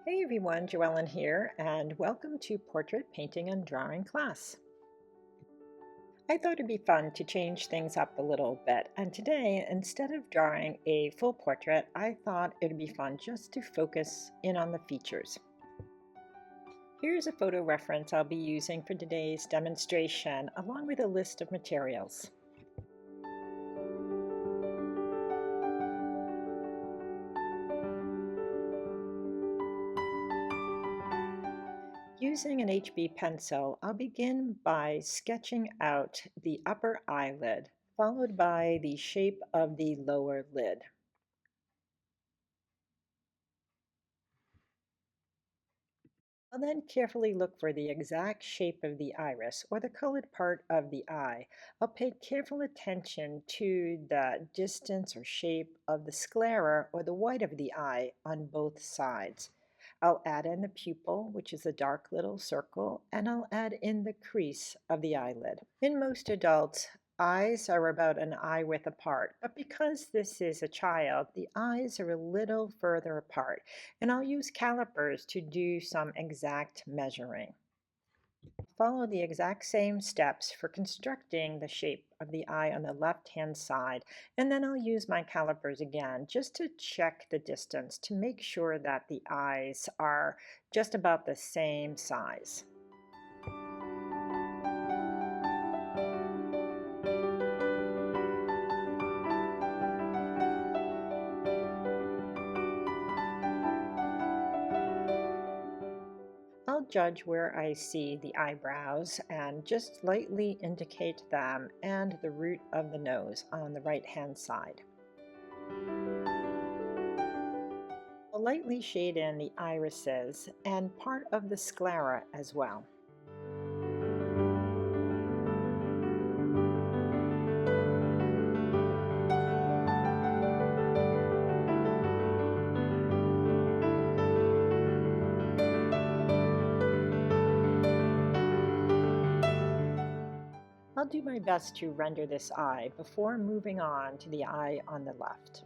Hey everyone, Joellen here, and welcome to Portrait Painting and Drawing class. I thought it'd be fun to change things up a little bit, and today, instead of drawing a full portrait, I thought it'd be fun just to focus in on the features. Here's a photo reference I'll be using for today's demonstration, along with a list of materials. Using an HB pencil, I'll begin by sketching out the upper eyelid, followed by the shape of the lower lid. I'll then carefully look for the exact shape of the iris, or the colored part of the eye. I'll pay careful attention to the distance or shape of the sclera, or the white of the eye, on both sides. I'll add in the pupil, which is a dark little circle, and I'll add in the crease of the eyelid. In most adults, eyes are about an eye width apart, but because this is a child, the eyes are a little further apart, and I'll use calipers to do some exact measuring. Follow the exact same steps for constructing the shape of the eye on the left-hand side, and then I'll use my calipers again just to check the distance to make sure that the eyes are just about the same size. I'll judge where I see the eyebrows and just lightly indicate them and the root of the nose on the right-hand side. I'll lightly shade in the irises and part of the sclera as well. I'll do my best to render this eye before moving on to the eye on the left.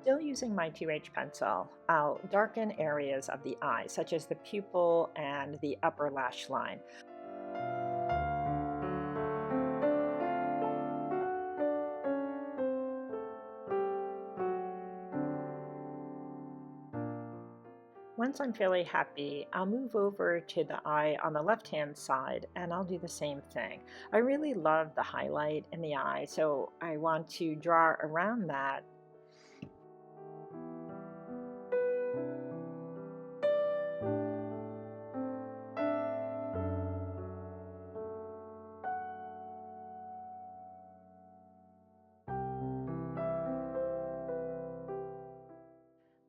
Still using my 2H pencil, I'll darken areas of the eye, such as the pupil and the upper lash line. Once I'm fairly happy, I'll move over to the eye on the left-hand side and I'll do the same thing. I really love the highlight in the eye, so I want to draw around that.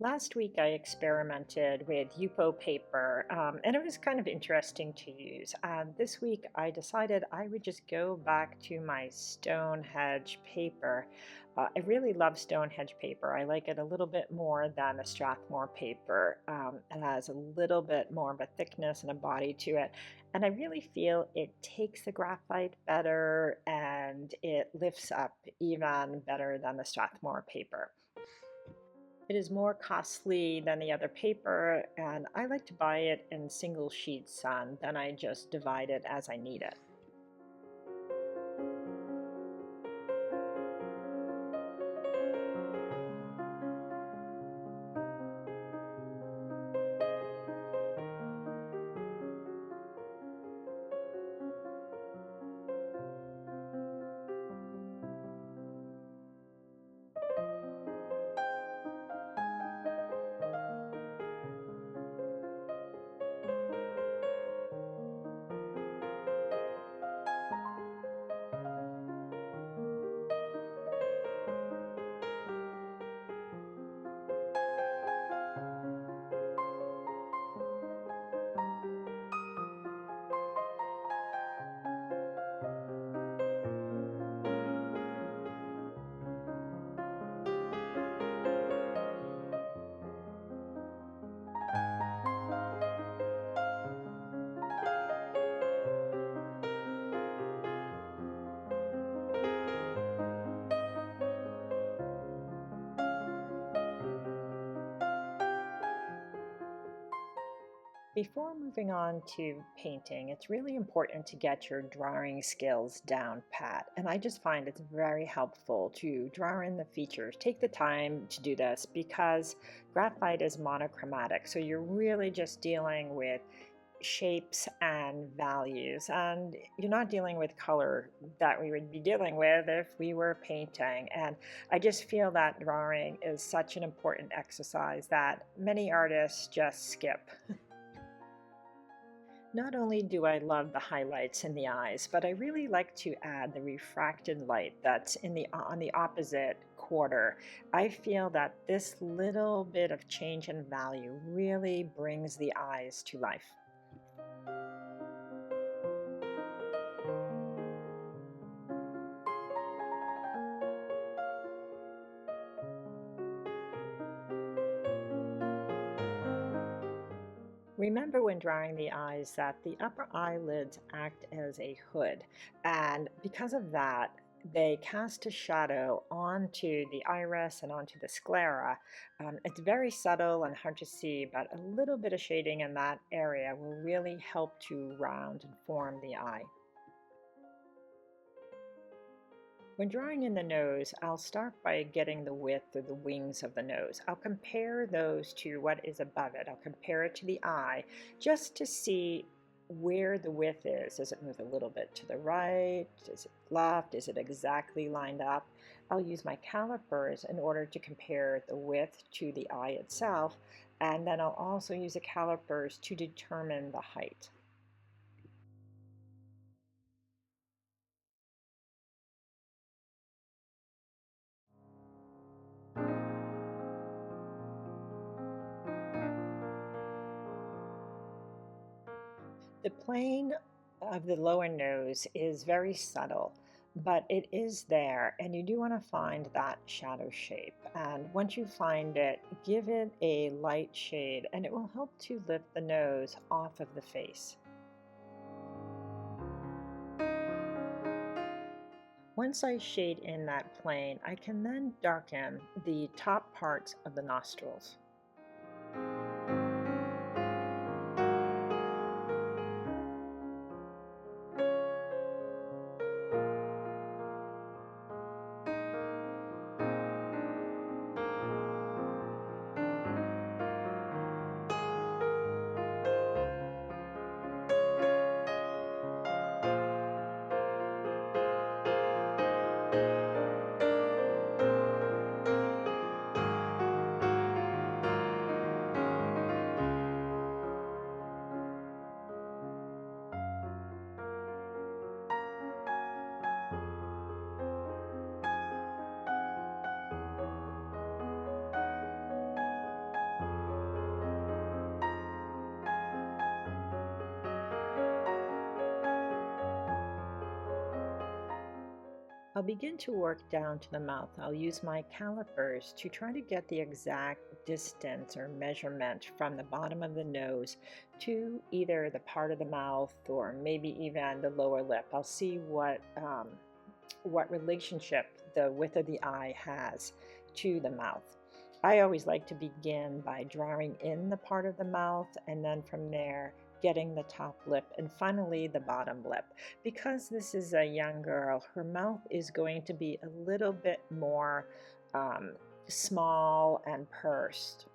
Last week I experimented with Yupo paper, and it was kind of interesting to use. This week I decided I would just go back to my Stonehenge paper. I really love Stonehenge paper. I like it a little bit more than the Strathmore paper. It has a little bit more of a thickness and a body to it, and I really feel it takes the graphite better and it lifts up even better than the Strathmore paper. It is more costly than the other paper, and I like to buy it in single sheets, then I just divide it as I need it. Before moving on to painting, it's really important to get your drawing skills down pat. And I just find it's very helpful to draw in the features. Take the time to do this because graphite is monochromatic. So you're really just dealing with shapes and values, and you're not dealing with color that we would be dealing with if we were painting. And I just feel that drawing is such an important exercise that many artists just skip. Not only do I love the highlights in the eyes, but I really like to add the refracted light that's in the on the opposite quarter. I feel that this little bit of change in value really brings the eyes to life. Remember when drawing the eyes that the upper eyelids act as a hood, and because of that, they cast a shadow onto the iris and onto the sclera. It's very subtle and hard to see, but a little bit of shading in that area will really help to round and form the eye. When drawing in the nose, I'll start by getting the width of the wings of the nose. I'll compare those to what is above it. I'll compare it to the eye just to see where the width is. Does it move a little bit to the right? Is it left? Is it exactly lined up? I'll use my calipers in order to compare the width to the eye itself, and then I'll also use the calipers to determine the height. The plane of the lower nose is very subtle, but it is there, and you do want to find that shadow shape. And once you find it, give it a light shade, and it will help to lift the nose off of the face. Once I shade in that plane, I can then darken the top parts of the nostrils. I'll begin to work down to the mouth. I'll use my calipers to try to get the exact distance or measurement from the bottom of the nose to either the part of the mouth or maybe even the lower lip. I'll see what relationship the width of the eye has to the mouth. I always like to begin by drawing in the part of the mouth and then from there getting the top lip and finally the bottom lip. Because this is a young girl, her mouth is going to be a little bit more um, small and pursed.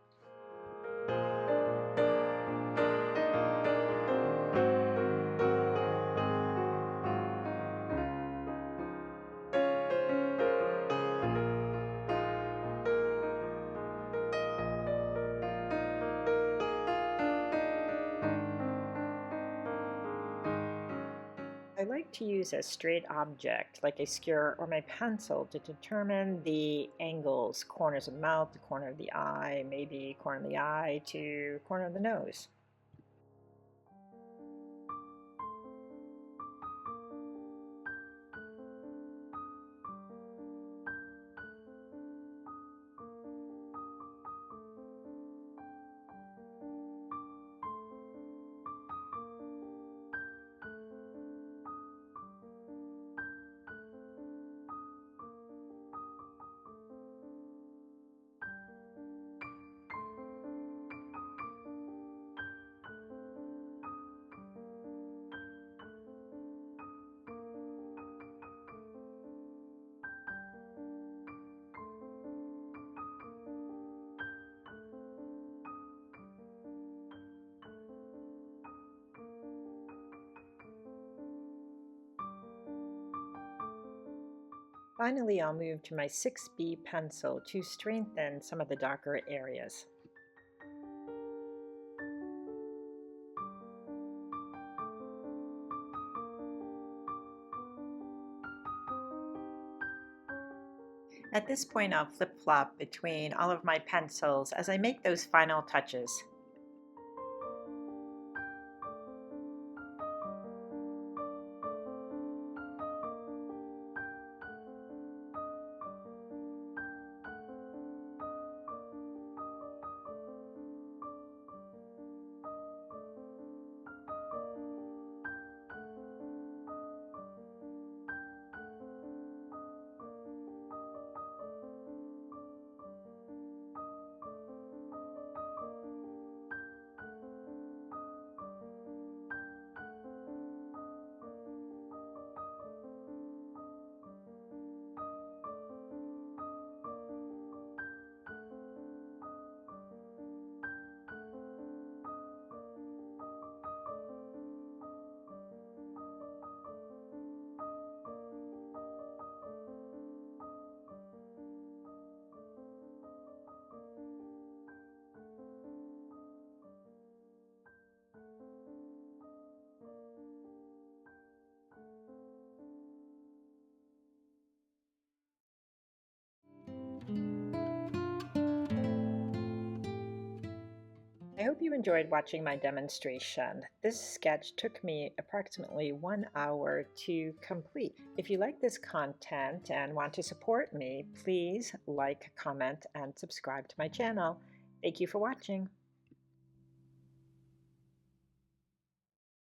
I like to use a straight object like a skewer or my pencil to determine the angles, corners of the mouth, the corner of the eye, maybe corner of the eye to corner of the nose. Finally, I'll move to my 6B pencil to strengthen some of the darker areas. At this point, I'll flip-flop between all of my pencils as I make those final touches. I hope you enjoyed watching my demonstration. This sketch took me approximately 1 hour to complete. If you like this content and want to support me, please like, comment, and subscribe to my channel. Thank you for watching.